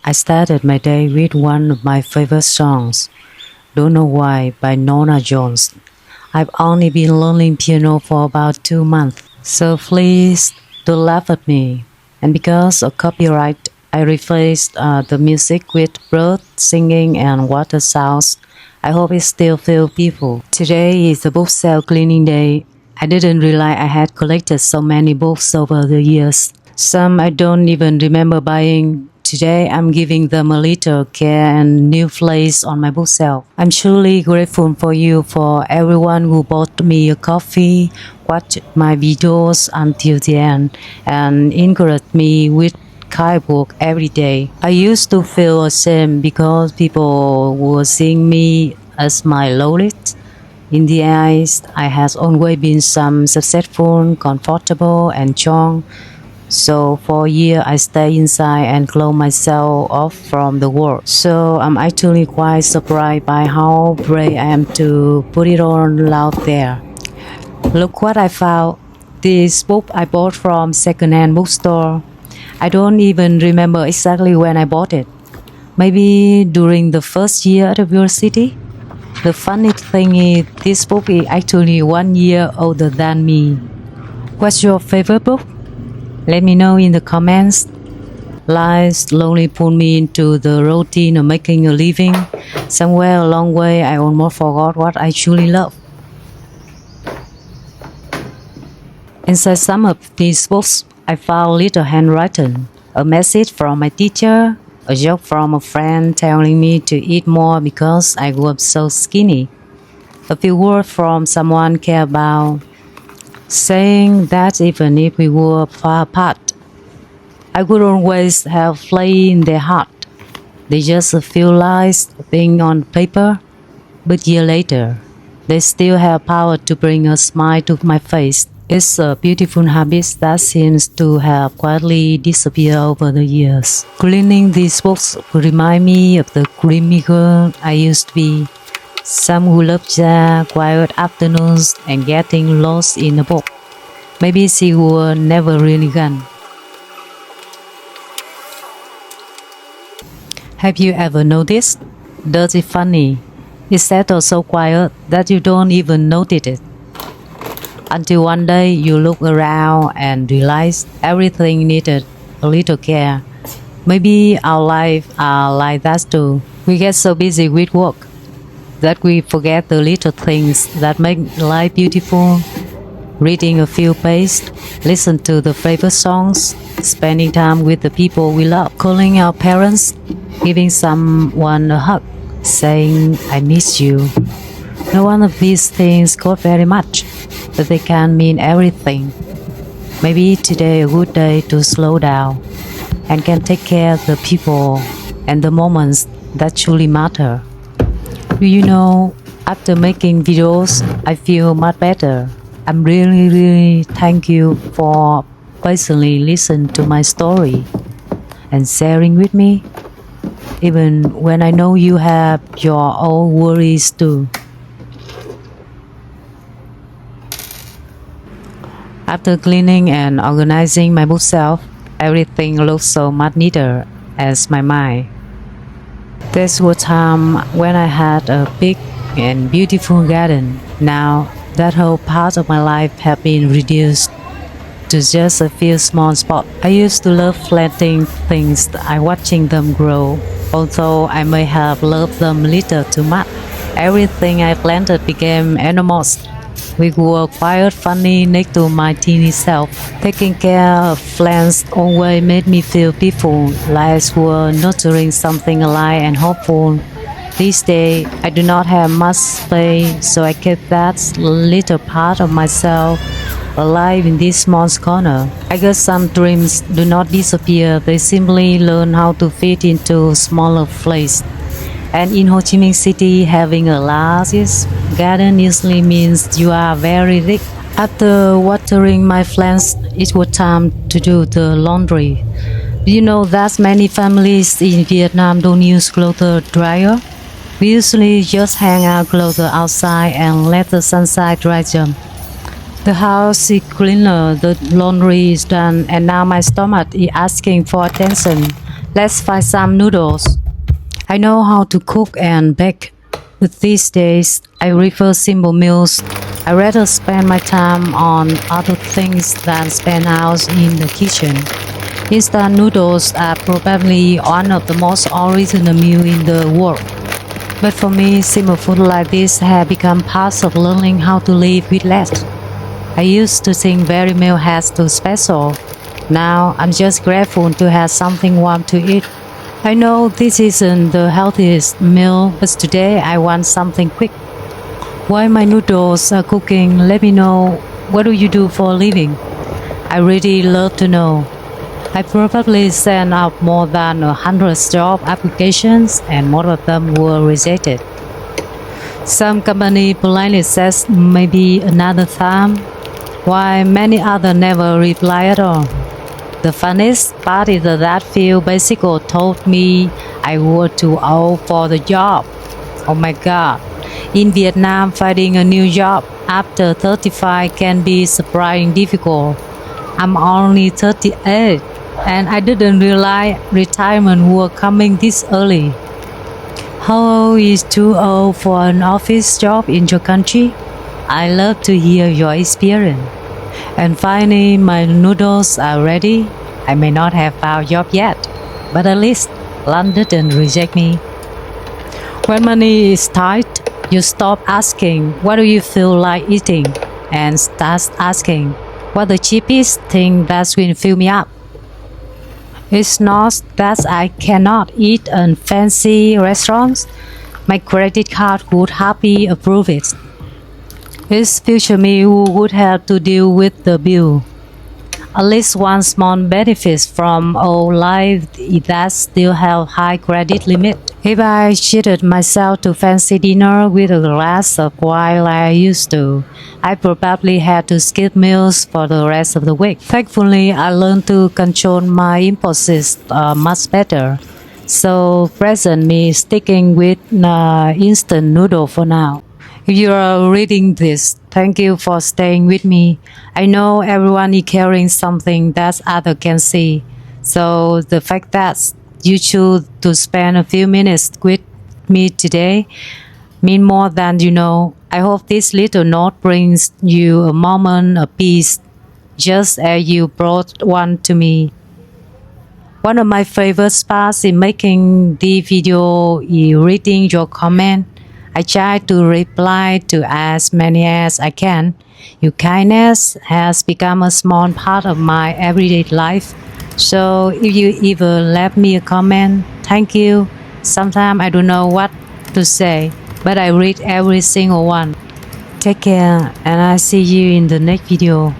I started my day with one of my favorite songs, Don't Know Why by Nona Jones. I've only been learning piano for about 2 months, so please don't laugh at me. And because of copyright, I replaced the music with bird singing and water sounds. I hope it still feels peaceful. Today is the book sale cleaning day. I didn't realize I had collected so many books over the years. Some I don't even remember buying. Today I'm giving them a little care and new place on my bookshelf. I'm truly grateful for you, for everyone who bought me a coffee, watched my videos until the end, and encouraged me with kind book every day. I used to feel ashamed because people were seeing me as my lowest. In the eyes, I had always been some successful, comfortable, and strong. So for a year I stay inside and close myself off from the world. So I'm actually quite surprised by how brave I am to put it all out there. Look what I found. This book I bought from second-hand bookstore. I don't even remember exactly when I bought it. Maybe during the first year at university. The funny thing is, this book is actually 1 year older than me. What's your favorite book? Let me know in the comments. Life slowly pulled me into the routine of making a living. Somewhere along the way, I almost forgot what I truly love. Inside some of these books, I found little handwritten, a message from my teacher, a joke from a friend telling me to eat more because I grew up so skinny, a few words from someone I care about, saying that even if we were far apart, I would always have flame in their heart. They just a few lines being on paper, but years later, they still have power to bring a smile to my face. It's a beautiful habit that seems to have quietly disappeared over the years. Cleaning these books remind me of the dreamy girl I used to be. Some who love jazz, quiet afternoons, and getting lost in a book. Maybe she was never really gone. Have you ever noticed? Does it funny? It's settled so quiet that you don't even notice it. Until one day you look around and realize everything needed a little care. Maybe our lives are like that too. We get so busy with work that we forget the little things that make life beautiful. Reading a few pages, listen to the favorite songs, spending time with the people we love, calling our parents, giving someone a hug, saying, I miss you. No one of these things cost very much, but they can mean everything. Maybe today a good day to slow down and can take care of the people and the moments that truly matter. Do you know, after making videos, I feel much better. I'm really thank you for patiently listening to my story and sharing with me, even when I know you have your own worries too. After cleaning and organizing my bookshelf, everything looks so much neater as my mind. There was a time when I had a big and beautiful garden. Now that whole part of my life has been reduced to just a few small spots. I used to love planting things and watching them grow, although I may have loved them a little too much. Everything I planted became animals. We were quite funny next to my teeny self. Taking care of plants always made me feel peaceful, like I were nurturing something alive and hopeful. These days, I do not have much space, so I keep that little part of myself alive in this small corner. I guess some dreams do not disappear, they simply learn how to fit into smaller places. And in Ho Chi Minh City, having a large garden usually means you are very rich. After watering my plants, it was time to do the laundry. Do you know that many families in Vietnam don't use clothes dryer? We usually just hang our clothes outside and let the sunshine dry them. The house is cleaner, the laundry is done, and now my stomach is asking for attention. Let's find some noodles. I know how to cook and bake, but these days I prefer simple meals. I rather spend my time on other things than spend hours in the kitchen. Instant noodles are probably one of the most original meals in the world. But for me, simple food like this have become part of learning how to live with less. I used to think every meal has to be special. Now I'm just grateful to have something warm to eat. I know this isn't the healthiest meal, but today I want something quick. While my noodles are cooking, let me know, what do you do for a living? I really love to know. I probably sent out more than 100 job applications and most of them were rejected. Some company politely says maybe another time, while many others never reply at all. The funniest part is that few basically told me I was too old for the job. Oh my god. In Vietnam, finding a new job after 35 can be surprisingly difficult. I'm only 38 and I didn't realize retirement was coming this early. How old is too old for an office job in your country? I love to hear your experience. And finally, my noodles are ready. I may not have found a job yet, but at least lunch didn't reject me. When money is tight, you stop asking, what do you feel like eating? And start asking, what the cheapest thing that will fill me up? It's not that I cannot eat in fancy restaurants. My credit card would happily approve it. It's future me who would have to deal with the bill. At least one small benefit from old life is that still have high credit limit. If I treated myself to fancy dinner with a glass of wine like I used to, I probably had to skip meals for the rest of the week. Thankfully, I learned to control my impulses much better. So present me sticking with instant noodle for now. If you are reading this, thank you for staying with me. I know everyone is carrying something that others can see. So the fact that you choose to spend a few minutes with me today means more than you know. I hope this little note brings you a moment of peace, just as you brought one to me. One of my favorite parts in making the video is reading your comment. I try to reply to as many as I can. Your kindness has become a small part of my everyday life. So if you ever left me a comment, thank you. Sometimes I don't know what to say, but I read every single one. Take care and I'll see you in the next video.